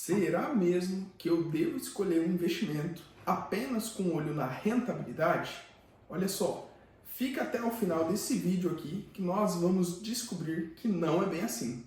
Será mesmo que eu devo escolher um investimento apenas com o olho na rentabilidade? Olha só, fica até o final desse vídeo aqui que nós vamos descobrir que não é bem assim.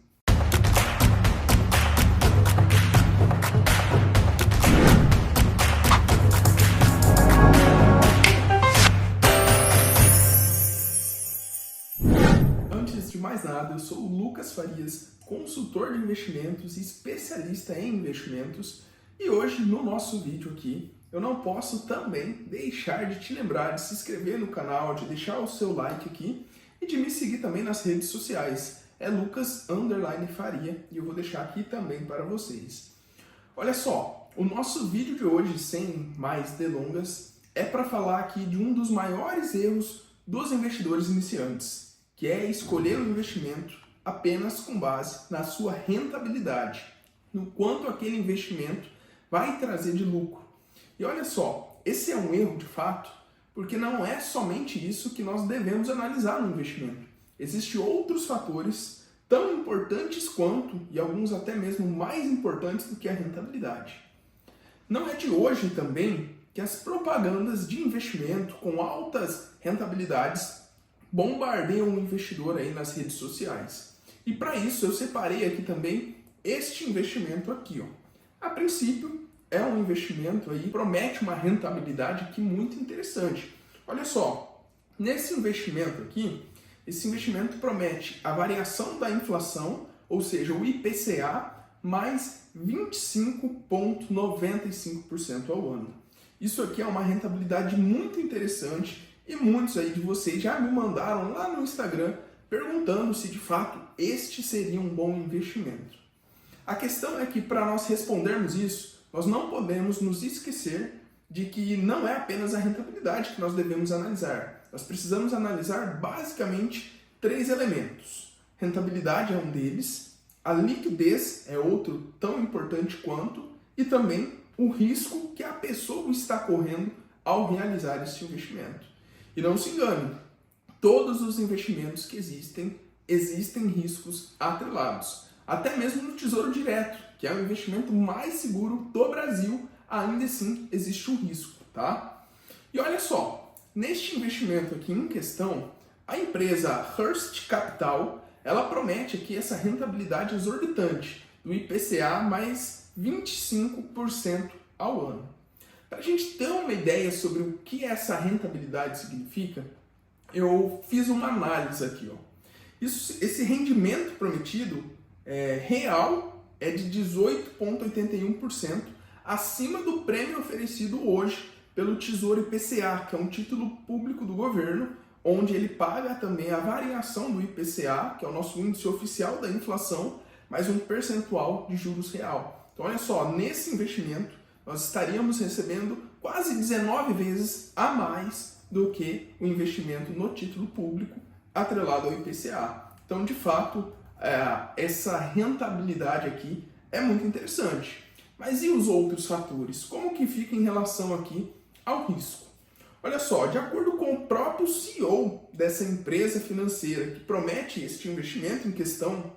Antes de mais nada, eu sou o Lucas Farias, consultor de investimentos e especialista em investimentos, e hoje no nosso vídeo aqui eu não posso também deixar de te lembrar de se inscrever no canal, de deixar o seu like aqui e de me seguir também nas redes sociais. É Lucas_Faria e eu vou deixar aqui também para vocês. Olha só, o nosso vídeo de hoje, sem mais delongas, é para falar aqui de um dos maiores erros dos investidores iniciantes, que é escolher um investimento apenas com base na sua rentabilidade, no quanto aquele investimento vai trazer de lucro. E olha só, esse é um erro de fato, porque não é somente isso que nós devemos analisar no investimento. Existem outros fatores tão importantes quanto, e alguns até mesmo mais importantes do que a rentabilidade. Não é de hoje também que as propagandas de investimento com altas rentabilidades bombardeiam o investidor aí nas redes sociais. E para isso eu separei aqui também este investimento aqui, ó. A princípio é um investimento aí que promete uma rentabilidade aqui muito interessante. Olha só, nesse investimento aqui, esse investimento promete a variação da inflação, ou seja, o IPCA, mais 25,95% ao ano. Isso aqui é uma rentabilidade muito interessante e muitos aí de vocês já me mandaram lá no Instagram perguntando se de fato este seria um bom investimento. A questão é que para nós respondermos isso, nós não podemos nos esquecer de que não é apenas a rentabilidade que nós devemos analisar. Nós precisamos analisar basicamente três elementos. Rentabilidade é um deles, a liquidez é outro tão importante quanto, e também o risco que a pessoa está correndo ao realizar esse investimento. E não se engane, todos os investimentos que existem riscos atrelados. Até mesmo no Tesouro Direto, que é o investimento mais seguro do Brasil, ainda assim existe um risco, tá? E olha só, neste investimento aqui em questão, a empresa Hearst Capital, ela promete aqui essa rentabilidade exorbitante do IPCA mais 25% ao ano. Para a gente ter uma ideia sobre o que essa rentabilidade significa, eu fiz uma análise aqui, ó. Esse rendimento prometido real é de 18,81% acima do prêmio oferecido hoje pelo Tesouro IPCA, que é um título público do governo, onde ele paga também a variação do IPCA, que é o nosso índice oficial da inflação, mais um percentual de juros real. Então olha só, nesse investimento nós estaríamos recebendo quase 19 vezes a mais do que o investimento no título público atrelado ao IPCA. Então, de fato, essa rentabilidade aqui é muito interessante. Mas e os outros fatores? Como que fica em relação aqui ao risco? Olha só, de acordo com o próprio CEO dessa empresa financeira que promete este investimento em questão,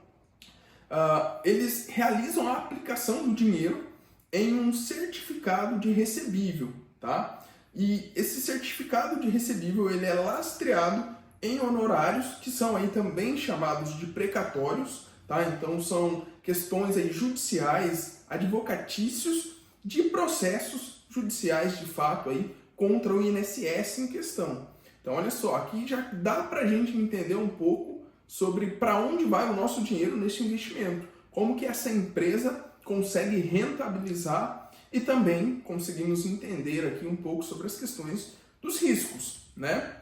eles realizam a aplicação do dinheiro em um certificado de recebível, tá? E esse certificado de recebível ele é lastreado em honorários que são aí também chamados de precatórios, tá? Então são questões aí judiciais, advocatícios de processos judiciais de fato aí contra o INSS em questão. Então olha só, aqui já dá pra gente entender um pouco sobre para onde vai o nosso dinheiro nesse investimento, como que essa empresa consegue rentabilizar e também conseguimos entender aqui um pouco sobre as questões dos riscos, né?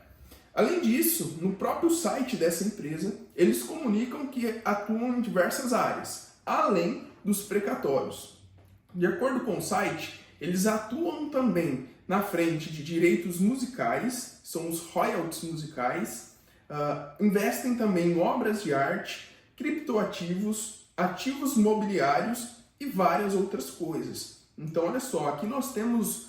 Além disso, no próprio site dessa empresa, eles comunicam que atuam em diversas áreas, além dos precatórios. De acordo com o site, eles atuam também na frente de direitos musicais, são os royalties musicais, investem também em obras de arte, criptoativos, ativos mobiliários e várias outras coisas. Então, olha só, aqui nós temos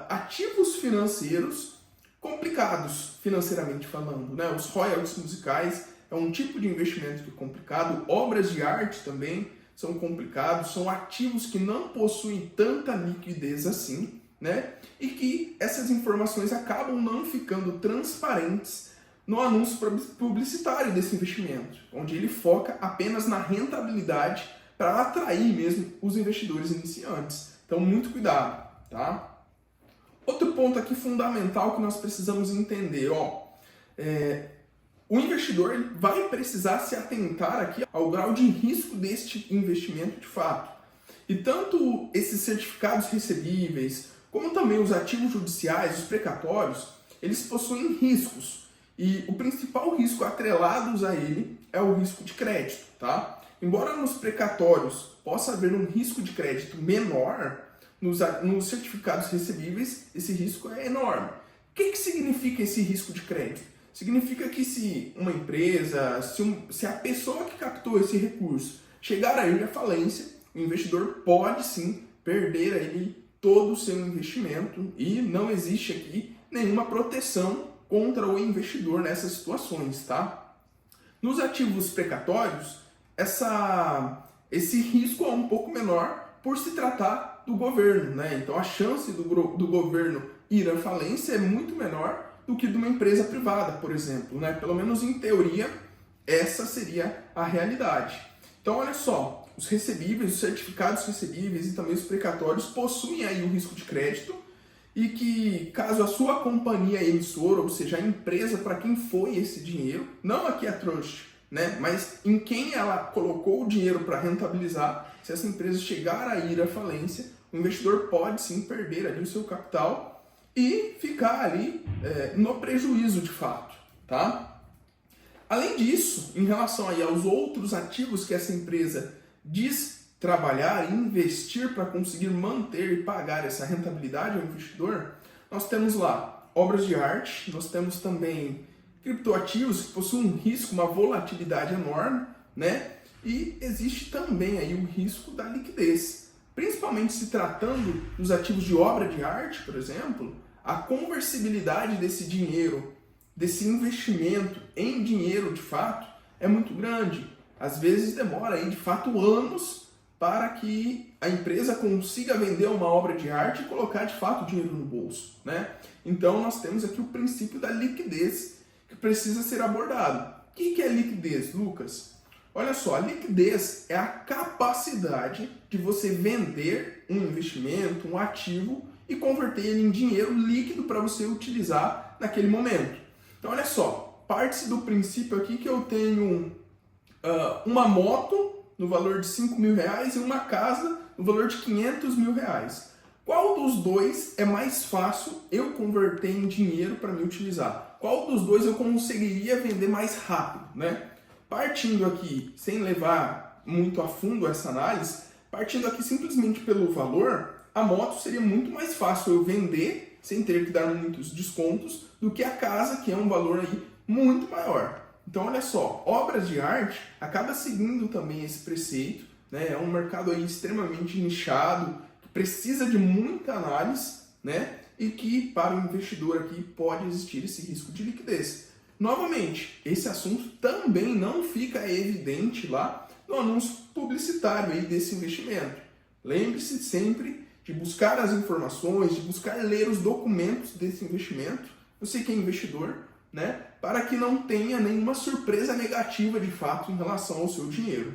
ativos financeiros complicados, financeiramente falando, né? Os royalties musicais é um tipo de investimento que é complicado, obras de arte também são complicados, são ativos que não possuem tanta liquidez assim, né? E que essas informações acabam não ficando transparentes no anúncio publicitário desse investimento, onde ele foca apenas na rentabilidade para atrair mesmo os investidores iniciantes. Então, muito cuidado, tá? Outro ponto aqui fundamental que nós precisamos entender, o investidor vai precisar se atentar aqui ao grau de risco deste investimento de fato. E tanto esses certificados recebíveis, como também os ativos judiciais, os precatórios, eles possuem riscos. E o principal risco atrelados a ele é o risco de crédito, tá? Embora nos precatórios possa haver um risco de crédito menor, nos certificados recebíveis esse risco é enorme. O que significa esse risco de crédito? Significa que se uma empresa, se a pessoa que captou esse recurso chegar a ir à falência, o investidor pode sim perder aí todo o seu investimento e não existe aqui nenhuma proteção contra o investidor nessas situações, tá? Nos ativos precatórios, esse risco é um pouco menor por se tratar do governo, né? Então a chance do governo ir à falência é muito menor do que de uma empresa privada, por exemplo, né? Pelo menos em teoria, essa seria a realidade. Então olha só, os recebíveis, os certificados recebíveis e também os precatórios possuem aí o risco de crédito e que caso a sua companhia emissora, ou seja, a empresa para quem foi esse dinheiro, não aqui a trust, né? Mas em quem ela colocou o dinheiro para rentabilizar, se essa empresa chegar a ir à falência, o investidor pode sim perder ali o seu capital e ficar ali no prejuízo de fato, tá? Além disso, em relação aí aos outros ativos que essa empresa diz trabalhar e investir para conseguir manter e pagar essa rentabilidade ao investidor, nós temos lá obras de arte, nós temos também criptoativos que possuem um risco, uma volatilidade enorme, né? E existe também aí o risco da liquidez. Principalmente se tratando dos ativos de obra de arte, por exemplo, a conversibilidade desse dinheiro, desse investimento em dinheiro de fato, é muito grande. Às vezes demora aí de fato anos para que a empresa consiga vender uma obra de arte e colocar de fato o dinheiro no bolso, né? Então nós temos aqui o princípio da liquidez que precisa ser abordado. O que é liquidez, Lucas? Olha só, a liquidez é a capacidade de você vender um investimento, um ativo e converter ele em dinheiro líquido para você utilizar naquele momento. Então olha só, parte-se do princípio aqui que eu tenho uma moto no valor de R$5.000 e uma casa no valor de R$500.000. Qual dos dois é mais fácil eu converter em dinheiro para me utilizar? Qual dos dois eu conseguiria vender mais rápido, né? Partindo aqui, sem levar muito a fundo essa análise, partindo aqui simplesmente pelo valor, a moto seria muito mais fácil eu vender sem ter que dar muitos descontos do que a casa, que é um valor aí muito maior. Então olha só, obras de arte acaba seguindo também esse preceito, né? É um mercado aí extremamente nichado, que precisa de muita análise, né? E que para o investidor aqui pode existir esse risco de liquidez. Novamente, esse assunto também não fica evidente lá no anúncio publicitário aí desse investimento. Lembre-se sempre de buscar as informações, de buscar ler os documentos desse investimento, você que é investidor, né? Para que não tenha nenhuma surpresa negativa de fato em relação ao seu dinheiro.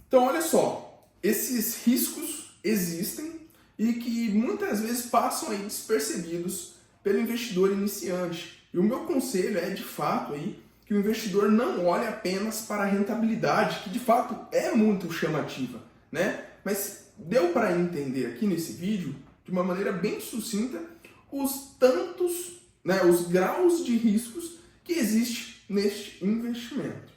Então, olha só, esses riscos existem e que muitas vezes passam aí despercebidos pelo investidor iniciante. E o meu conselho é, de fato, aí, que o investidor não olhe apenas para a rentabilidade, que de fato é muito chamativa, né? Mas deu para entender aqui nesse vídeo, de uma maneira bem sucinta, os graus de riscos que existe neste investimento.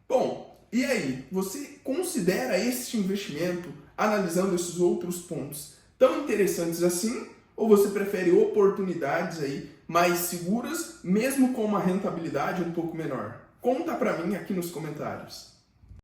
Bom, e aí? Você considera este investimento, analisando esses outros pontos, tão interessantes assim? Ou você prefere oportunidades aí mais seguras, mesmo com uma rentabilidade um pouco menor? Conta para mim aqui nos comentários.